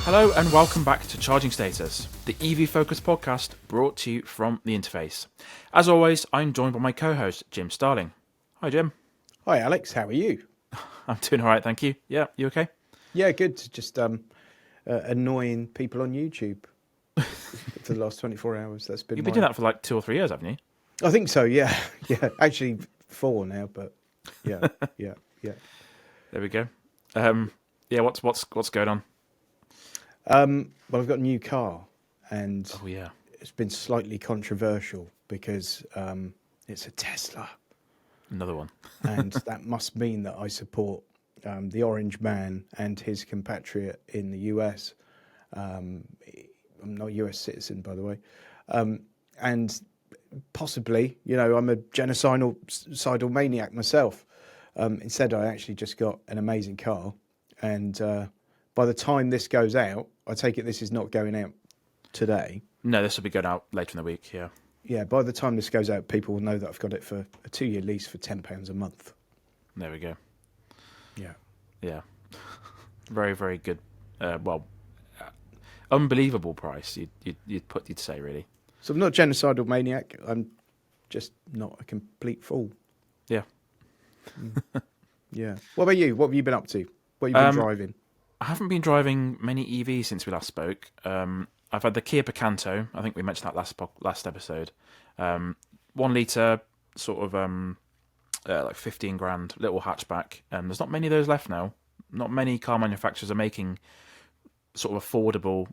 Hello and welcome back to Charging Status, the EV-focused podcast brought to you from the interface. As always, I'm joined by my co-host, Jim Starling. Hi, Jim. Hi, Alex. How are you? I'm doing all right, thank you. Yeah, you okay? Yeah, good. Just annoying people on YouTube for the last 24 hours. That's been You've been doing that for like 2 or 3 years, haven't you? I think so, yeah. Yeah, actually 4 now, but yeah. There we go. Yeah, what's going on? Well, I've got a new car, and Oh, yeah. it's been slightly controversial because it's a Tesla. Another one. And that must mean that I support the orange man and his compatriot in the US. I'm not a US citizen, by the way. And possibly, I'm a genocidal maniac myself. Instead, I actually just got an amazing car. And by the time this goes out, I take it this is not going out today. No, this will be going out later in the week, yeah. Yeah, by the time this goes out, people will know that I've got it for a 2-year lease for £10 a month. There we go. Yeah. Yeah. Very, very good. Unbelievable price, you'd say, really. So I'm not a genocidal maniac. I'm just not a complete fool. Yeah. Yeah. What about you? What have you been up to? What have you been driving? I haven't been driving many EVs since we last spoke. I've had the Kia Picanto. I think we mentioned that last episode. 1 litre, sort of like 15 grand, little hatchback. There's not many of those left now. Not many car manufacturers are making sort of affordable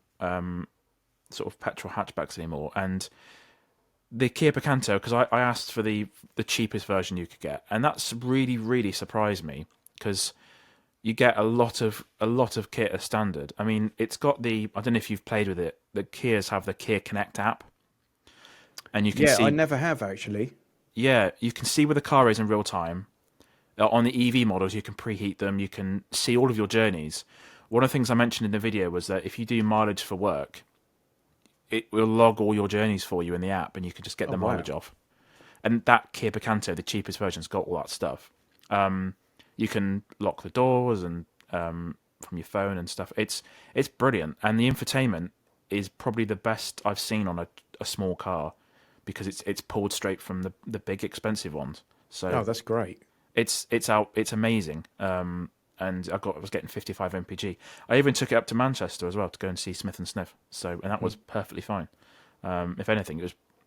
sort of petrol hatchbacks anymore. And the Kia Picanto, because I asked for the cheapest version you could get, and that's really, really surprised me because you get a lot of kit as standard. I mean, it's got I don't know if you've played with it. The Kias have the Kia Connect app, and you can see. Yeah, I never have actually. Yeah, you can see where the car is in real time. On the EV models, you can preheat them. You can see all of your journeys. One of the things I mentioned in the video was that if you do mileage for work, it will log all your journeys for you in the app, and you can just get the mileage off. And that Kia Picanto, the cheapest version's got all that stuff. You can lock the doors and from your phone and stuff. It's brilliant, and the infotainment is probably the best I've seen on a small car because it's pulled straight from the big expensive ones. So that's great. It's amazing. And I was getting 55 mpg. I even took it up to Manchester as well to go and see Smith and Sniff. And that was perfectly fine. If anything,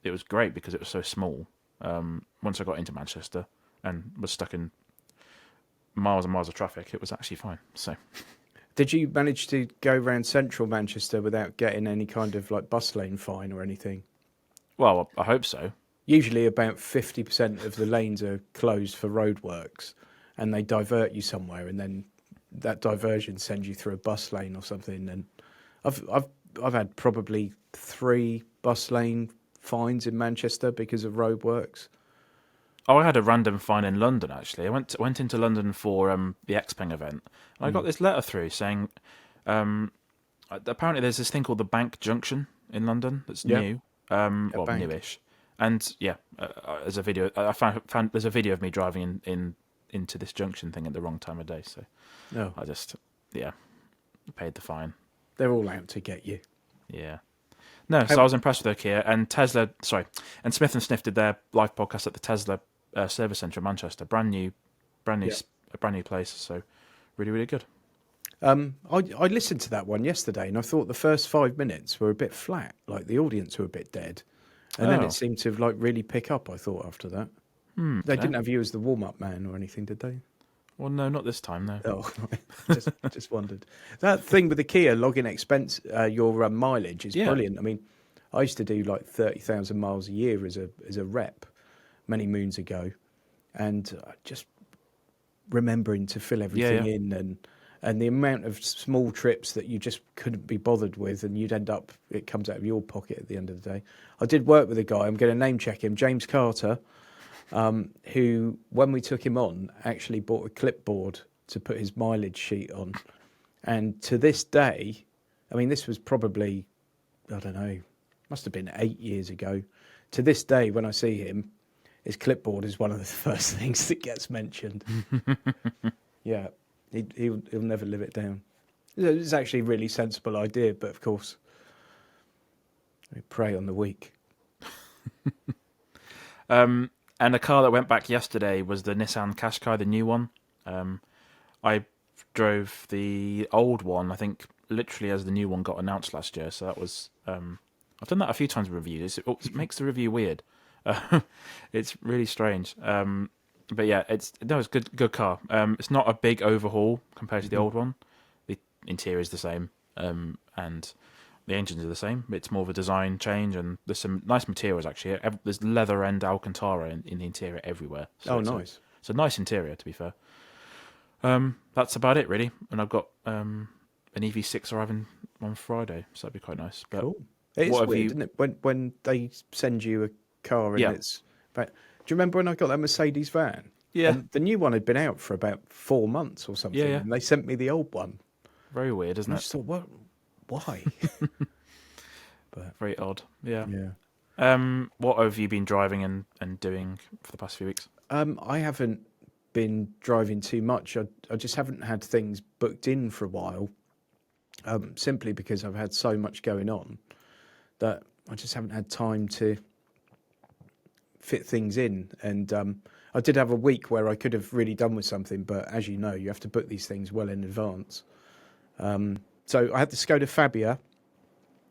it was great because it was so small. Once I got into Manchester and was stuck in miles and miles of traffic, it was actually fine. So, did you manage to go around central Manchester without getting any kind of like bus lane fine or anything? Well, I hope so. Usually about 50% of the lanes are closed for roadworks, and they divert you somewhere, and then that diversion sends you through a bus lane or something. And I've had probably 3 bus lane fines in Manchester because of roadworks. Oh, I had a random fine in London, actually. I went into London for the Xpeng event, and I got this letter through saying apparently there's this thing called the Bank Junction in London that's new, newish. And there's a video. I found there's a video of me driving into this junction thing at the wrong time of day. So I just paid the fine. They're all out to get you. Yeah. No, so I was impressed with their Kia and Smith and Sniff did their live podcast at the Tesla service centre in Manchester. Brand new place. So really, really good. I listened to that one yesterday, and I thought the first 5 minutes were a bit flat. Like the audience were a bit dead. And then it seemed to like really pick up, I thought, after that. They didn't have you as the warm-up man or anything, did they? Well, no, not this time, no. Oh, just wondered. That thing with the Kia logging your mileage is brilliant. I mean, I used to do like 30,000 miles a year as a rep many moons ago, and just remembering to fill everything in and the amount of small trips that you just couldn't be bothered with, and you'd end up, it comes out of your pocket at the end of the day. I did work with a guy, I'm going to name check him, James Carter, who, when we took him on, actually bought a clipboard to put his mileage sheet on. And to this day, I mean, this was probably, I don't know, must have been 8 years ago. To this day, when I see him, his clipboard is one of the first things that gets mentioned. Yeah, he'll never live it down. It's actually a really sensible idea, but of course, we prey on the weak. And the car that went back yesterday was the Nissan Qashqai, the new one. I drove the old one, I think, literally as the new one got announced last year. So that was I've done that a few times with reviews. It makes the review weird. It's really strange. But yeah, it's good car. It's not a big overhaul compared to the old one. The interior is the same, and the engines are the same. It's more of a design change, and there's some nice materials actually. There's leather and Alcantara in the interior everywhere. So nice. It's a nice interior, to be fair. That's about it really, and I've got an EV6 arriving on Friday, so that'd be quite nice. But Cool. It is weird, isn't it? When they send you a car and it's. But do you remember when I got that Mercedes van? Yeah. And the new one had been out for about 4 months or something, Yeah. and they sent me the old one. Very weird, isn't I it? just thought, what? Why? But very odd. Yeah. yeah. What have you been driving and doing for the past few weeks? I haven't been driving too much. I just haven't had things booked in for a while, simply because I've had so much going on that I just haven't had time to fit things in. And I did have a week where I could have really done with something, but as you know, you have to book these things well in advance. So I had the Skoda Fabia,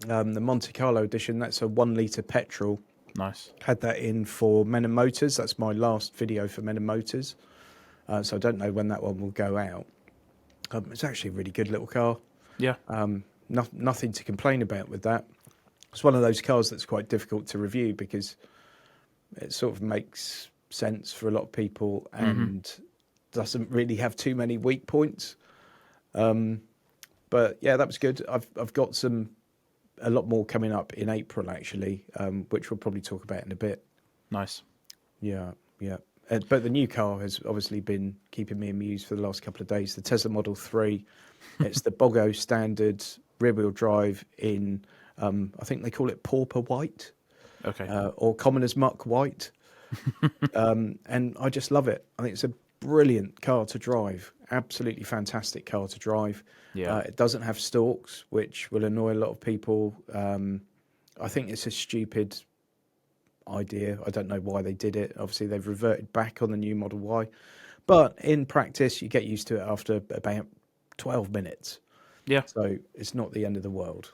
the Monte Carlo edition. That's a 1 litre petrol. Nice. Had that in for Men and Motors. That's my last video for Men and Motors. So I don't know when that one will go out. It's actually a really good little car. Yeah. Nothing to complain about with that. It's one of those cars that's quite difficult to review because it sort of makes sense for a lot of people and doesn't really have too many weak points. But yeah, that was good. I've got a lot more coming up in April actually, which we'll probably talk about in a bit. Nice. Yeah. But the new car has obviously been keeping me amused for the last couple of days. The Tesla Model 3, it's the Bogo standard rear-wheel drive in, I think they call it Pauper White. Okay. Or Common as Muck White. And I just love it. I think it's a brilliant car to drive. Absolutely fantastic car to drive. Yeah. It doesn't have stalks, which will annoy a lot of people. I think it's a stupid idea. I don't know why they did it. Obviously, they've reverted back on the new Model Y. But in practice, you get used to it after about 12 minutes. Yeah. So it's not the end of the world.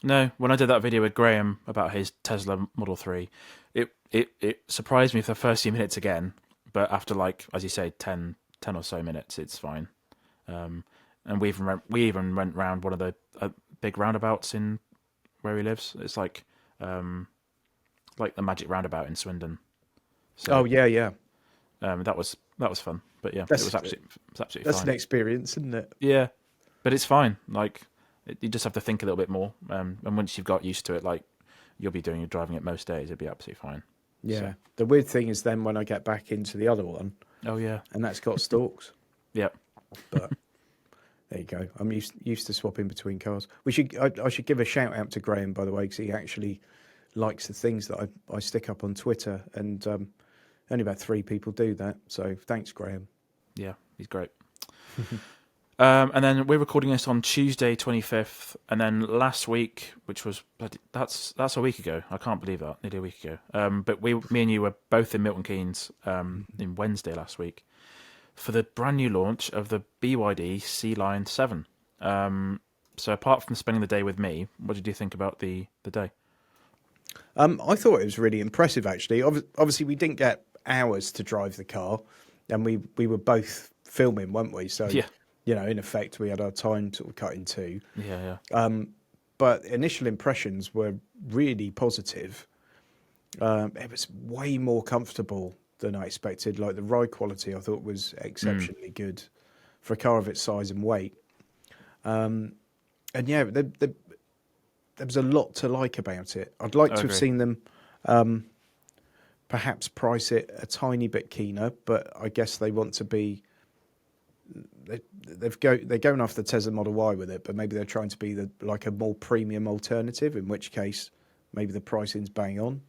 No, when I did that video with Graham about his Tesla Model 3, it surprised me for the first few minutes again. But after, like, as you say, 10 or so minutes, it's fine. And we even went round one of the big roundabouts in where he lives. It's like the Magic Roundabout in Swindon. So, yeah. that was fun. But yeah, it was absolutely fine. That's an experience, isn't it? Yeah, but it's fine. Like, you just have to think a little bit more. And once you've got used to it, like, you'll be doing your driving it most days, it'll be absolutely fine. Yeah. So. The weird thing is then when I get back into the other one. Oh yeah. And that's got stalks. Yeah. But there you go. I'm used to swapping between cars. I should give a shout out to Graham, by the way, because he actually likes the things that I stick up on Twitter, and only about 3 people do that. So thanks, Graham. Yeah, he's great. And then we're recording this on Tuesday 25th, and then last week, which was that's a week ago. I can't believe that, nearly a week ago. But me and you were both in Milton Keynes in Wednesday last week for the brand new launch of the BYD Sealion 7. So apart from spending the day with me, what did you think about the day? I thought it was really impressive, actually. Obviously, we didn't get hours to drive the car, and we were both filming, weren't we? So, yeah. You know, in effect, we had our time sort of cut in two. Yeah. But initial impressions were really positive. It was way more comfortable than I expected. Like, the ride quality, I thought, was exceptionally good for a car of its size and weight. And yeah, there was a lot to like about it. I'd like to have seen them perhaps price it a tiny bit keener, but I guess they want to be. They're going off the Tesla Model Y with it, but maybe they're trying to be like a more premium alternative. In which case, maybe the pricing's bang on.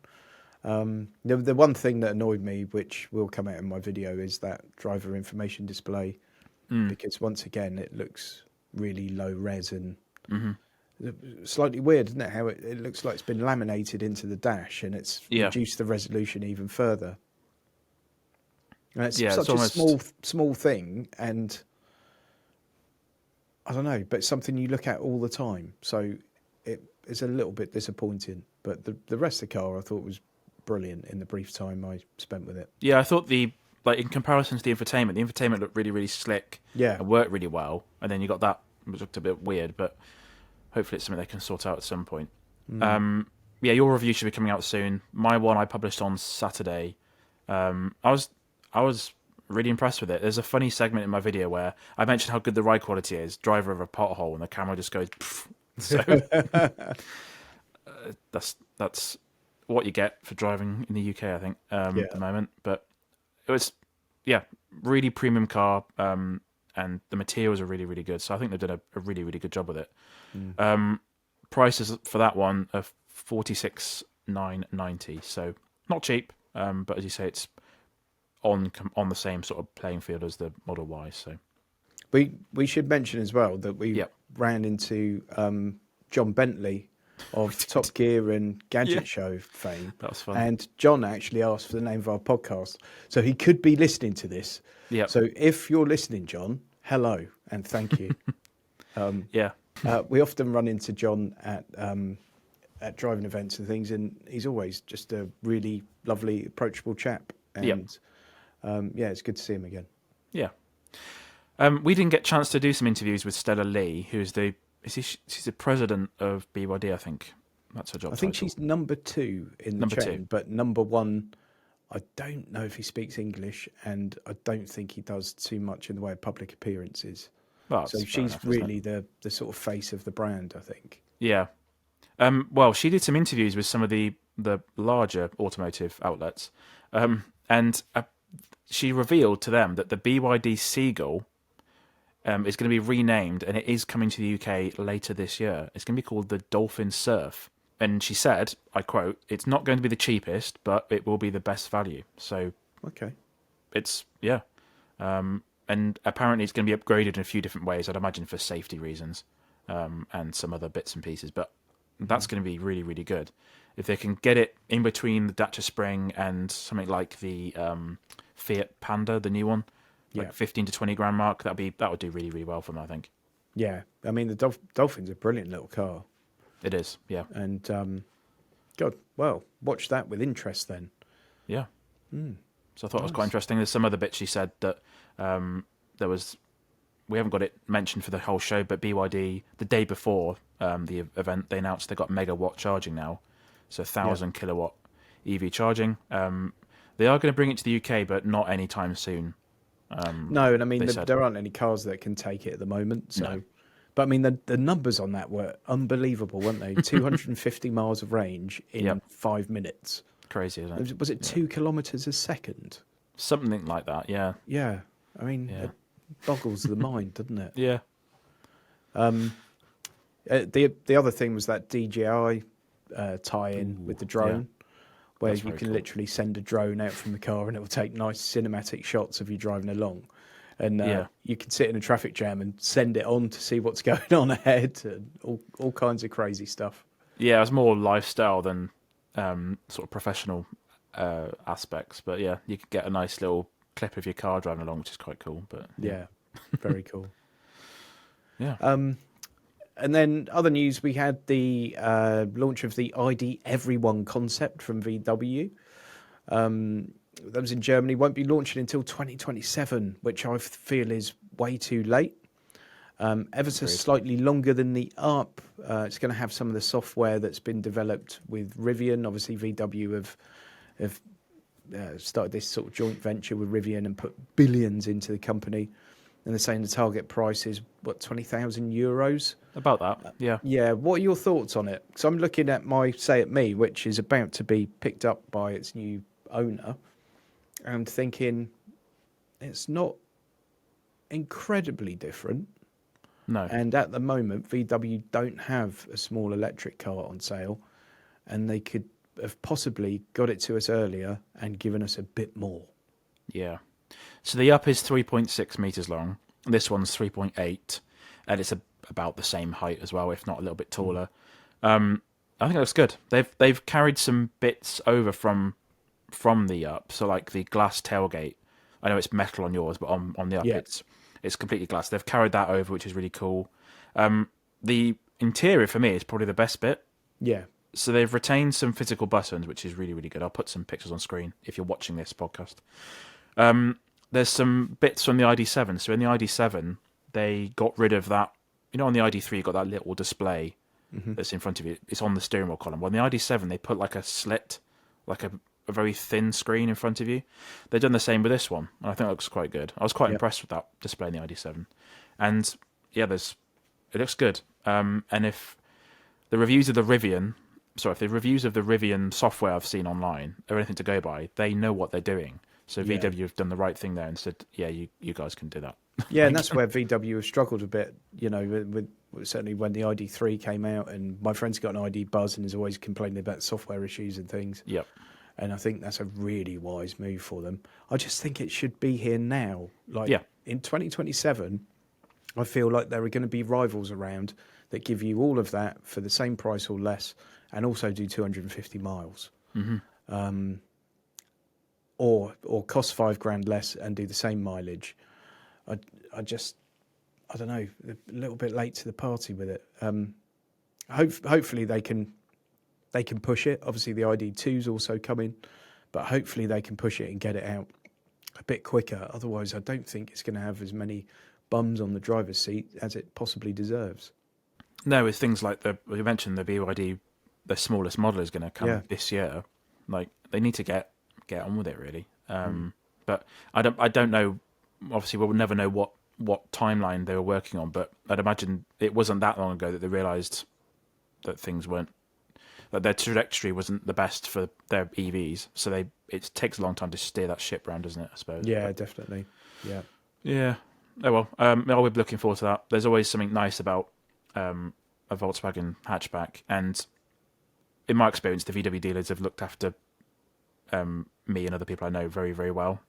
The one thing that annoyed me, which will come out in my video, is that driver information display, because once again it looks really low res and Hmm. slightly weird, isn't it? How it looks like it's been laminated into the dash and it's Yeah. reduced the resolution even further. And it's Yeah, it's such a almost... small thing, and I don't know, but it's something you look at all the time. So it's a little bit disappointing. But the rest of the car I thought was brilliant in the brief time I spent with it. Yeah, I thought in comparison to the infotainment looked really, really slick Yeah. and worked really well. And then you got that, which looked a bit weird, but hopefully it's something they can sort out at some point. Yeah, your review should be coming out soon. My one I published on Saturday. I was really impressed with it. There's a funny segment in my video where I mentioned how good the ride quality is, driver of a pothole, and the camera just goes. Pff. So that's what you get for driving in the UK, I think, at the moment. But it was, really premium car, and the materials are really, really good. So I think they've done a really, really good job with it. Prices for that one are 46,990, so not cheap. But as you say, it's on the same sort of playing field as the Model Y. So We should mention as well that we ran into John Bentley of Top Gear and Gadget Show fame. That was fun. And John actually asked for the name of our podcast. So he could be listening to this. Yeah. So if you're listening, John, hello and thank you. We often run into John at driving events and things, and he's always just a really lovely, approachable chap. And it's good to see him again. Yeah. We didn't get a chance to do some interviews with Stella Lee, who's she's the president of BYD, I think. That's her job I think title. she's number 2 in the chain, but number 1, I don't know if he speaks English, and I don't think he does too much in the way of public appearances. Well, so she's really the sort of face of the brand, I think. Yeah. Well, she did some interviews with some of the larger automotive outlets, and she revealed to them that the BYD Seagull is going to be renamed, and it is coming to the UK later this year. It's going to be called the Dolphin Surf. And she said, I quote, "It's not going to be the cheapest, but it will be the best value." So, okay, it's and apparently it's going to be upgraded in a few different ways. I'd imagine for safety reasons, and some other bits and pieces. But that's going to be really, really good if they can get it in between the Dacia Spring and something like the Fiat Panda, the new one. Like 15 to 20 grand mark, that would do really, really well for them, I think. Yeah, I mean the Dolphin's a brilliant little car. It is, yeah. And watch that with interest then. Yeah. So I thought it was quite interesting. There's some other bits she said that we haven't got it mentioned for the whole show, but BYD the day before the event they announced they got Megawatt Charging now, so 1,000 kilowatt EV charging. They are going to bring it to the UK, but not anytime soon. No, and I mean there aren't any cars that can take it at the moment. So, no. But I mean the numbers on that were unbelievable, weren't they? 250 miles of range in 5 minutes. Crazy, isn't it? Was it 2 kilometers a second? Something like that. Yeah. Yeah. I mean, it boggles the mind, doesn't it? Yeah. The other thing was that DJI tie-in with the drone. Where you can literally send a drone out from the car and it will take nice cinematic shots of you driving along. And you can sit in a traffic jam and send it on to see what's going on ahead and all kinds of crazy stuff. Yeah, it was more lifestyle than sort of professional aspects. But yeah, you could get a nice little clip of your car driving along, which is quite cool. But yeah very cool. Yeah. And then other news, we had the launch of the ID.1 concept from VW. That was in Germany. Won't be launching until 2027, which I feel is way too late. Ever so slightly longer than the UP. It's going to have some of the software that's been developed with Rivian. Obviously, VW have started this sort of joint venture with Rivian and put billions into the company. And they're saying the target price is, what, 20,000 euros? About that, yeah. Yeah, what are your thoughts on it? Because I'm looking at my Say It Me, which is about to be picked up by its new owner, and thinking it's not incredibly different. No. And at the moment, VW don't have a small electric car on sale, and they could have possibly got it to us earlier and given us a bit more. Yeah. So the UP is 3.6 metres long. This one's 3.8. and it's about the same height as well, if not a little bit taller. I think it looks good. They've carried some bits over from the up, so like the glass tailgate. I know it's metal on yours, but on the up it's completely glass. They've carried that over, which is really cool. The interior for me is probably the best bit. Yeah. So they've retained some physical buttons, which is really, really good. I'll put some pictures on screen if you're watching this podcast. There's some bits from the ID.7. So in the ID.7, they got rid of that. You know, on the ID.3, you've got that little display that's in front of you. It's on the steering wheel column. Well, in the ID.7, they put like a slit, like a very thin screen in front of you. They've done the same with this one, and I think it looks quite good. I was quite impressed with that display in the ID.7. And yeah, it looks good. And if the reviews of the Rivian software I've seen online are anything to go by, they know what they're doing. So VW have done the right thing there and said, yeah, you guys can do that. Yeah, and that's where VW have struggled a bit, you know, with certainly when the ID.3 came out, and my friend's got an ID Buzz and is always complaining about software issues and things. Yep. And I think that's a really wise move for them. I just think it should be here now. Like in 2027, I feel like there are going to be rivals around that give you all of that for the same price or less, and also do 250 miles. Or cost $5,000 less and do the same mileage. I don't know, a little bit late to the party with it. Hopefully they can push it. Obviously the ID.2's also coming, but hopefully they can push it and get it out a bit quicker. Otherwise, I don't think it's going to have as many bums on the driver's seat as it possibly deserves. No, with things like you mentioned the BYD, the smallest model is going to come this year. Like they need to get on with it really. But I don't know. Obviously, we'll never know what timeline they were working on. But I'd imagine it wasn't that long ago that they realised that that their trajectory wasn't the best for their EVs. So it takes a long time to steer that ship around, doesn't it? I suppose. Yeah, definitely. Yeah. Yeah. Oh well. I'll be looking forward to that. There's always something nice about a Volkswagen hatchback, and in my experience, the VW dealers have looked after me and other people I know very, very well,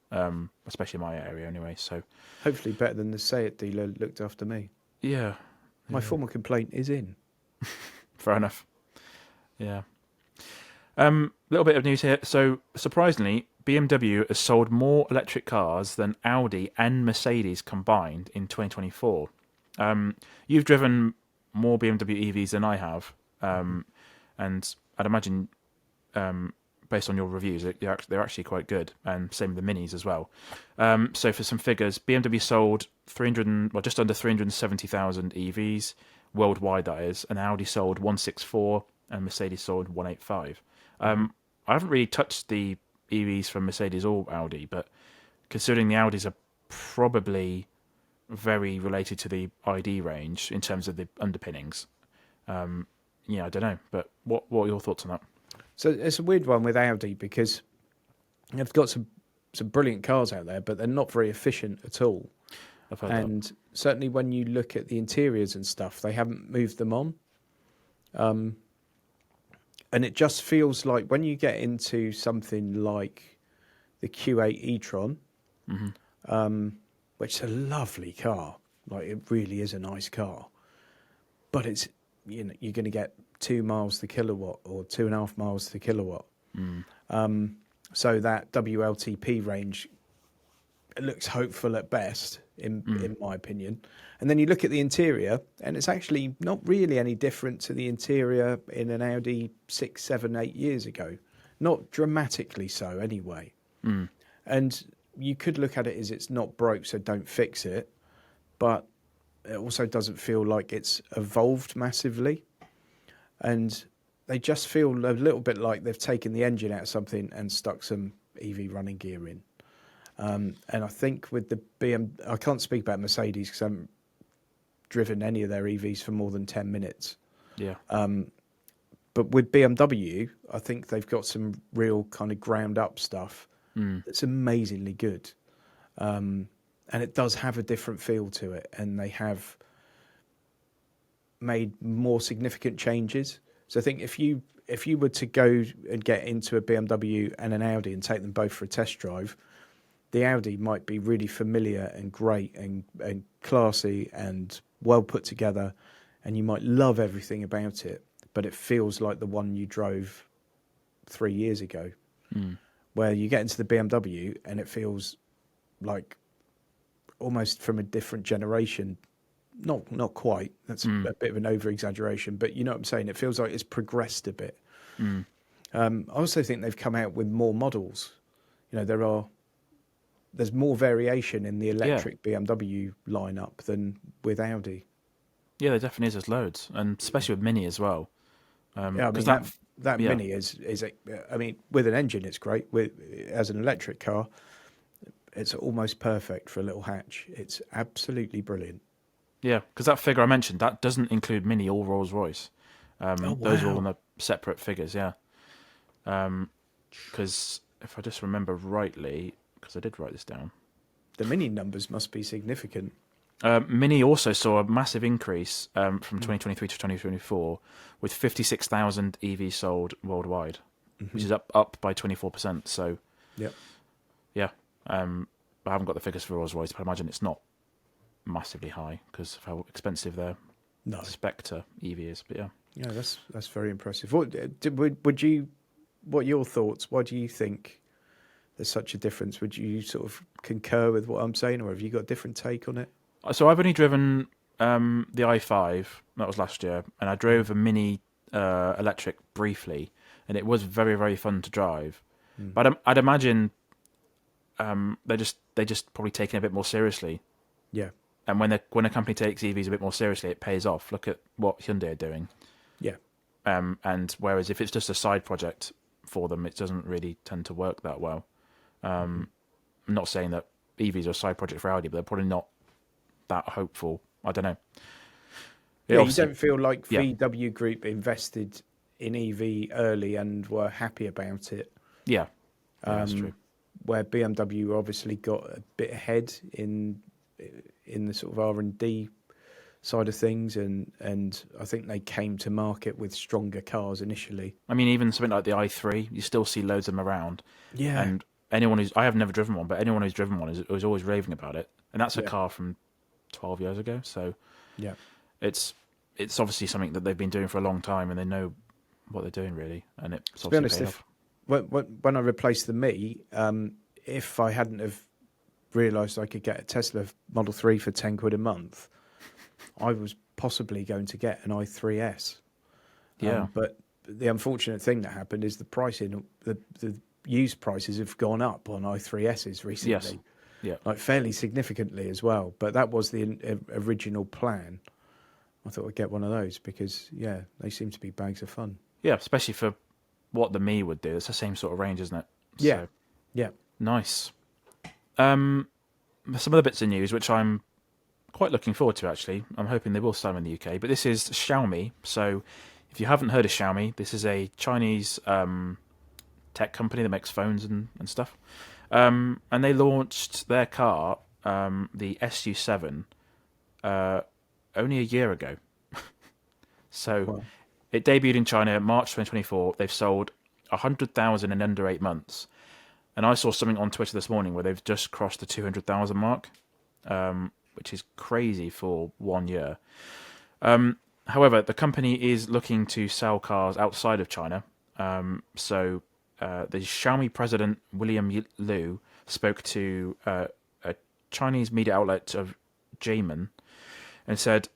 especially in my area anyway. So hopefully better than the Seat dealer looked after me. Yeah. My formal complaint is in. Fair enough. Yeah. Little bit of news here. So surprisingly, BMW has sold more electric cars than Audi and Mercedes combined in 2024. You've driven more BMW EVs than I have, and I'd imagine, based on your reviews, they're actually quite good, and same with the Minis as well. So for some figures, BMW sold just under 370,000 EVs worldwide, that is, and Audi sold 164, and Mercedes sold 185. I haven't really touched the EVs from Mercedes or Audi, but considering the Audis are probably very related to the ID range in terms of the underpinnings, I don't know. But what are your thoughts on that? So it's a weird one with Audi because they've got some brilliant cars out there, but they're not very efficient at all. I've heard that. Certainly when you look at the interiors and stuff, they haven't moved them on. And it just feels like when you get into something like the Q8 e-tron, which is a lovely car, like it really is a nice car, but it's, you're going to get 2 miles to kilowatt or 2.5 miles to kilowatt. So that WLTP range, it looks hopeful at best, in my opinion. And then you look at the interior, and it's actually not really any different to the interior in an Audi 6, 7, 8 years ago. Not dramatically so, anyway. And you could look at it as it's not broke, so don't fix it. But it also doesn't feel like it's evolved massively. And they just feel a little bit like they've taken the engine out of something and stuck some EV running gear in. And I think with the I can't speak about Mercedes because I haven't driven any of their EVs for more than 10 minutes. Yeah. But with BMW, I think they've got some real kind of ground up stuff that's amazingly good. And it does have a different feel to it. And they have made more significant changes. So I think if you were to go and get into a BMW and an Audi and take them both for a test drive, the Audi might be really familiar and great and classy and well put together, and you might love everything about it, but it feels like the one you drove 3 years ago. Where you get into the BMW and it feels like almost from a different generation. Not quite. That's a bit of an over-exaggeration, but you know what I'm saying? It feels like it's progressed a bit. I also think they've come out with more models. You know, there's more variation in the electric BMW lineup than with Audi. Yeah, there definitely is. There's loads, and especially with Mini as well. Yeah, I mean that Mini is I mean, with an engine it's great. As an electric car, it's almost perfect for a little hatch. It's absolutely brilliant. Yeah, because that figure I mentioned, that doesn't include Mini or Rolls-Royce. Those are all on the separate figures, yeah. Because if I just remember rightly, because I did write this down. The Mini numbers must be significant. Mini also saw a massive increase from 2023 to 2024 with 56,000 EVs sold worldwide, which is up by 24%. So, yeah. I haven't got the figures for Rolls-Royce, but I imagine it's not massively high because of how expensive their Spectre EV is. But yeah, that's very impressive. What are your thoughts? Why do you think there's such a difference? Would you sort of concur with what I'm saying, or have you got a different take on it? So I've only driven the i5, that was last year, and I drove a Mini electric briefly, and it was very, very fun to drive. But I'd imagine they're just probably taking it a bit more seriously. Yeah. And when a company takes EVs a bit more seriously, it pays off. Look at what Hyundai are doing. Yeah. And whereas if it's just a side project for them, it doesn't really tend to work that well. I'm not saying that EVs are a side project for Audi, but they're probably not that hopeful. I don't know. You don't feel like VW Group invested in EV early and were happy about it. Yeah, that's true. Where BMW obviously got a bit ahead in the sort of R&D side of things, and I think they came to market with stronger cars initially. I mean, even something like the i3, you still see loads of them around. Yeah. And I have never driven one, but anyone who's driven one is always raving about it. And that's a car from 12 years ago. So yeah, it's obviously something that they've been doing for a long time, and they know what they're doing really. And it's to be honest, paid off. When I replaced the Me, if I hadn't have realised I could get a Tesla Model 3 for 10 quid a month, I was possibly going to get an i3S. Yeah. But the unfortunate thing that happened is the pricing, the used prices have gone up on i3Ss recently. Yes. Yeah. Like fairly significantly as well. But that was the original plan. I thought I'd get one of those because, they seem to be bags of fun. Yeah, especially for what the Me would do. It's the same sort of range, isn't it? Yeah. So, yeah. Nice. Some other bits of news, which I'm quite looking forward to, actually. I'm hoping they will sell in the UK. But this is Xiaomi. So if you haven't heard of Xiaomi, this is a Chinese tech company that makes phones and stuff. And they launched their car, the SU7, only a year ago. So it debuted in China March 2024. They've sold 100,000 in under 8 months. And I saw something on Twitter this morning where they've just crossed the 200,000 mark, which is crazy for 1 year. However, the company is looking to sell cars outside of China. So the Xiaomi president, William Lowe, spoke to a Chinese media outlet of Jamin and said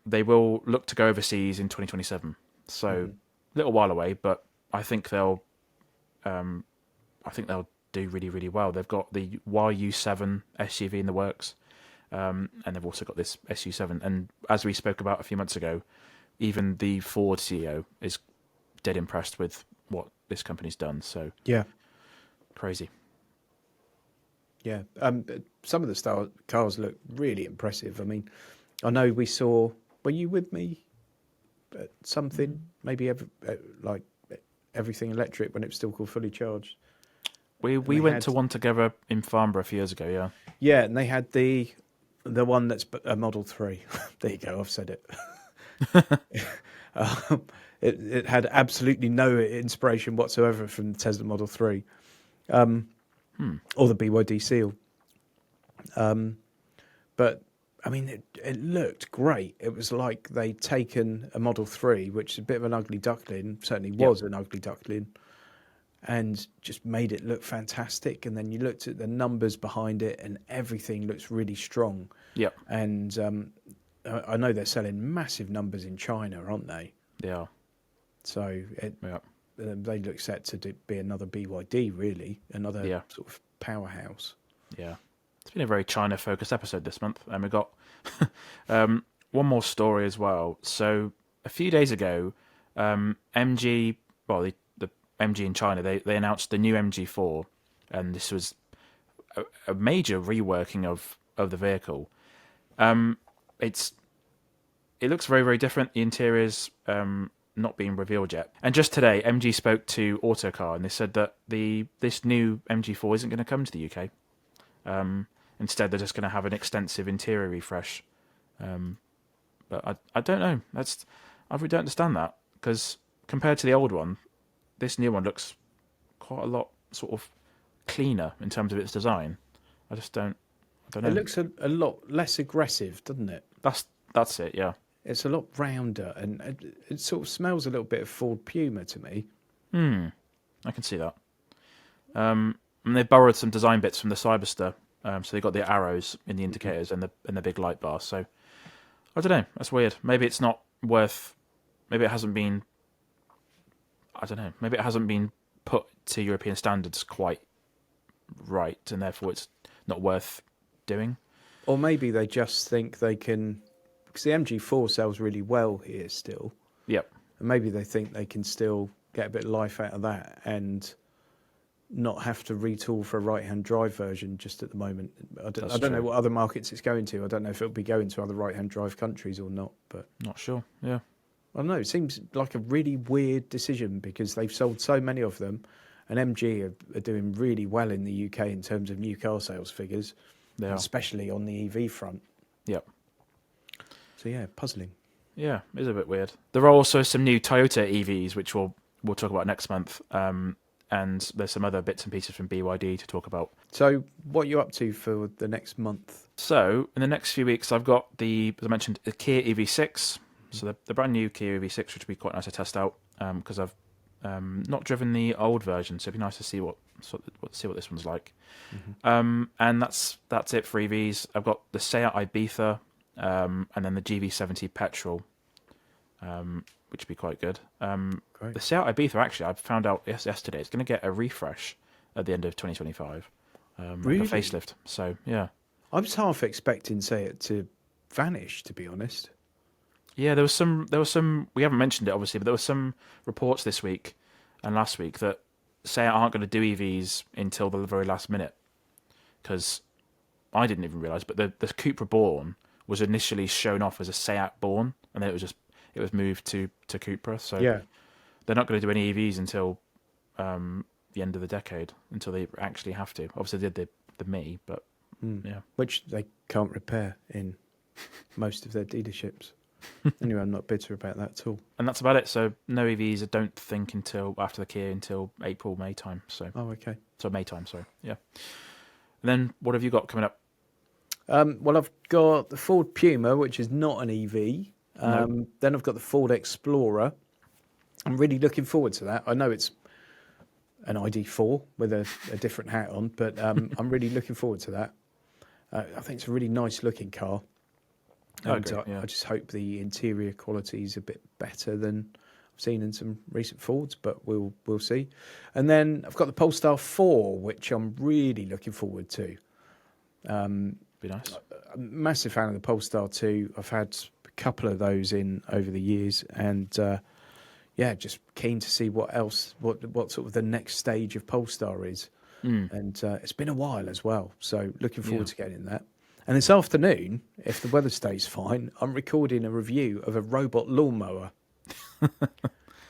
they will look to go overseas in 2027. So a little while away, but I think they'll do really, really well. They've got the YU7 SUV in the works, and they've also got this SU7. And as we spoke about a few months ago, even the Ford CEO is dead impressed with what this company's done. So crazy. Yeah, some of the cars look really impressive. I mean, I know we saw. Were you with me at something? Maybe like everything electric when it was still called Fully Charged. We went to one together in Farnborough a few years ago. Yeah. Yeah, and they had the one that's a Model 3. There you go. I've said it. It had absolutely no inspiration whatsoever from the Tesla Model 3 or the BYD Seal. But I mean, it looked great. It was like they'd taken a Model 3, which is a bit of an ugly duckling, certainly Yep. was an ugly duckling, and just made it look fantastic. And then you looked at the numbers behind it, and everything looks really strong. Yep. And I know they're selling massive numbers in China, aren't they? They are. So they look set to be another BYD, really, another sort of powerhouse. Yeah. It's been a very China-focused episode this month, and we got one more story as well. So a few days ago, MG, well, the MG in China, they announced the new MG4, and this was a major reworking of the vehicle. It looks very, very different. The interior's not being revealed yet. And just today, MG spoke to Autocar, and they said that this new MG4 isn't going to come to the UK. Instead, they're just going to have an extensive interior refresh. But I don't know. I really don't understand that, because compared to the old one, this new one looks quite a lot sort of cleaner in terms of its design. I don't know. It looks a lot less aggressive, doesn't it? That's it. Yeah. It's a lot rounder, and it sort of smells a little bit of Ford Puma to me. I can see that. And they borrowed some design bits from the Cyberster. So they got the arrows in the indicators and the big light bar. So I don't know. That's weird. Maybe it's not worth. Maybe it hasn't been. I don't know. Maybe it hasn't been put to European standards quite right, and therefore it's not worth doing. Or maybe they just think they can, because the MG4 sells really well here still. Yep. And maybe they think they can still get a bit of life out of that and not have to retool for a right-hand drive version just at the moment. I don't know what other markets it's going to. I don't know if it'll be going to other right-hand drive countries or not. But Not sure. Yeah. I don't know. It seems like a really weird decision because they've sold so many of them, and MG are doing really well in the UK in terms of new car sales figures, especially on the EV front. Yep. So yeah, puzzling. Yeah, it is a bit weird. There are also some new Toyota EVs, which we'll talk about next month. And there's some other bits and pieces from BYD to talk about. So what are you up to for the next month? So in the next few weeks, I've got as I mentioned, the Kia EV6. So the brand new Kia EV6, which would be quite nice to test out because I've not driven the old version, so it'd be nice to see what this one's like. And that's it for EVs. I've got the Seat Ibiza and then the GV70 petrol, which would be quite good. The Seat Ibiza, actually, I found out yesterday, it's going to get a refresh at the end of 2025. Really? Like a facelift. So, yeah. I was half expecting Seat to vanish, to be honest. Yeah, there was some. We haven't mentioned it obviously, but there were some reports this week and last week that Seat aren't going to do EVs until the very last minute. Because I didn't even realise, but the Cupra Born was initially shown off as a Seat Born, and then it was moved to Cupra. So yeah, they're not going to do any EVs until the end of the decade, until they actually have to. Obviously, they did the Me, but yeah, which they can't repair in most of their dealerships. Anyway, I'm not bitter about that at all. And that's about it. So no EVs, I don't think, until after the Kia, until April, May time. So okay. So May time, sorry. Yeah. And then what have you got coming up? Well, I've got the Ford Puma, which is not an EV. No. Then I've got the Ford Explorer. I'm really looking forward to that. I know it's an ID.4 with a different hat on, but I'm really looking forward to that. I think it's a really nice looking car. I just hope the interior quality is a bit better than I've seen in some recent Fords, but we'll see. And then I've got the Polestar 4, which I'm really looking forward to. Be nice. I'm a massive fan of the Polestar 2. I've had a couple of those in over the years, and just keen to see what sort of the next stage of Polestar is. And it's been a while as well, so looking forward to getting that. And this afternoon, if the weather stays fine, I'm recording a review of a robot lawnmower. There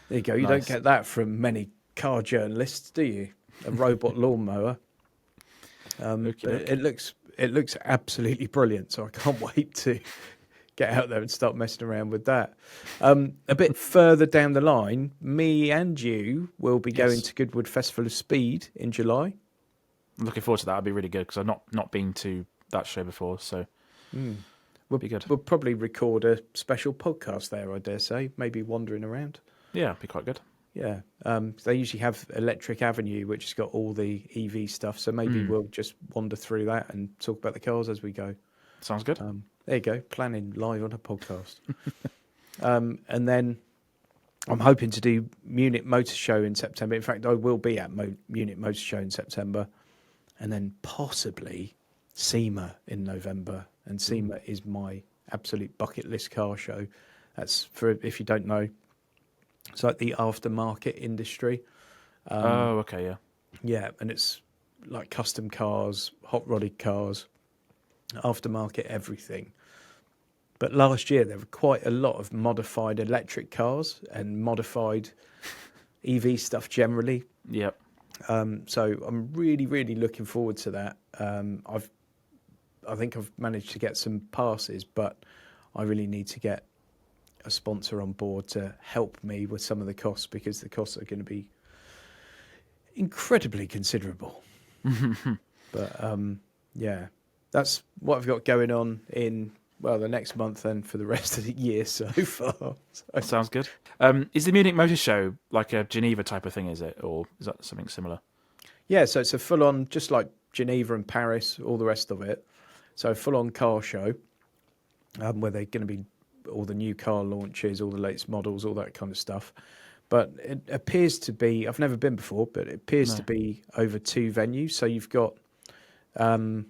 you go. You don't get that from many car journalists, do you? A robot lawnmower. It looks absolutely brilliant, so I can't wait to get out there and start messing around with that. A bit further down the line, me and you will be going to Goodwood Festival of Speed in July. I'm looking forward to that. That'd be really good because I've not been to that show before. So, Be good. We'll probably record a special podcast there, I dare say. Maybe wandering around. Yeah, be quite good. Yeah. They usually have Electric Avenue, which has got all the EV stuff. So maybe we'll just wander through that and talk about the cars as we go. Sounds good. There you go. Planning live on a podcast. And then I'm hoping to do Munich Motor Show in September. In fact, I will be at Munich Motor Show in September. And then possibly SEMA in November. And SEMA is my absolute bucket list car show. That's for, if you don't know, it's like the aftermarket industry. Oh, okay, yeah. Yeah, and it's like custom cars, hot rodded cars, aftermarket everything. But last year there were quite a lot of modified electric cars and modified EV stuff generally. Yep. So I'm really, really looking forward to that. I think I've managed to get some passes, but I really need to get a sponsor on board to help me with some of the costs, because the costs are going to be incredibly considerable. But yeah, that's what I've got going on in, well, the next month and for the rest of the year so far. So. Sounds good. Is the Munich Motor Show like a Geneva type of thing, is it? Or is that something similar? Yeah, so it's a full-on, just like Geneva and Paris, all the rest of it. So full-on car show, where they're going to be all the new car launches, all the latest models, all that kind of stuff. But it appears to be, I've never been before, but it appears to be over 2 venues. So you've got the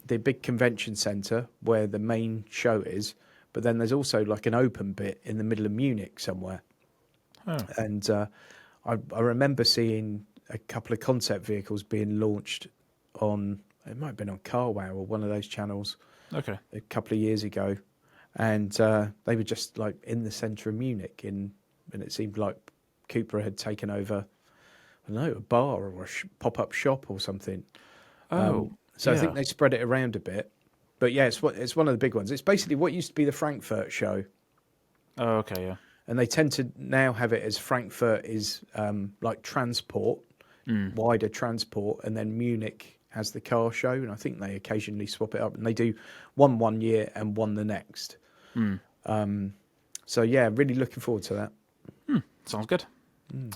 big convention centre where the main show is, but then there's also like an open bit in the middle of Munich somewhere. Oh. And I remember seeing a couple of concept vehicles being launched on, it might have been on CarWow or one of those channels. Okay. A couple of years ago. And they were just like in the centre of Munich, and it seemed like Cooper had taken over, I don't know, a bar or a pop-up shop or something. Oh, so yeah. I think they spread it around a bit. But yeah, it's one of the big ones. It's basically what used to be the Frankfurt show. Oh, okay, yeah. And they tend to now have it as Frankfurt is like transport, wider transport, and then Munich has the car show, and I think they occasionally swap it up, and they do one year and one the next. So yeah, really looking forward to that. Sounds good.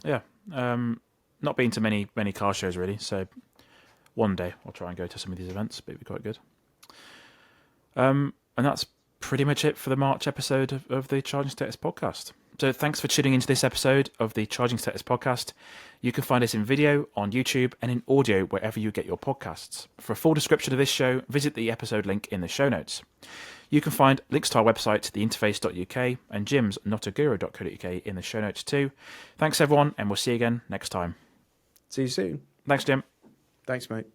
Yeah, not been to many car shows really, so one day I'll try and go to some of these events, but it'd be quite good. And that's pretty much it for the March episode of the Charging Status Podcast. So thanks for tuning into this episode of the Charging Status Podcast. You can find us in video on YouTube and in audio wherever you get your podcasts. For a full description of this show, visit the episode link in the show notes. You can find links to our website, theinterface.uk, and Jim's notaguru.co.uk in the show notes too. Thanks everyone, and we'll see you again next time. See you soon. Thanks, Jim. Thanks, mate.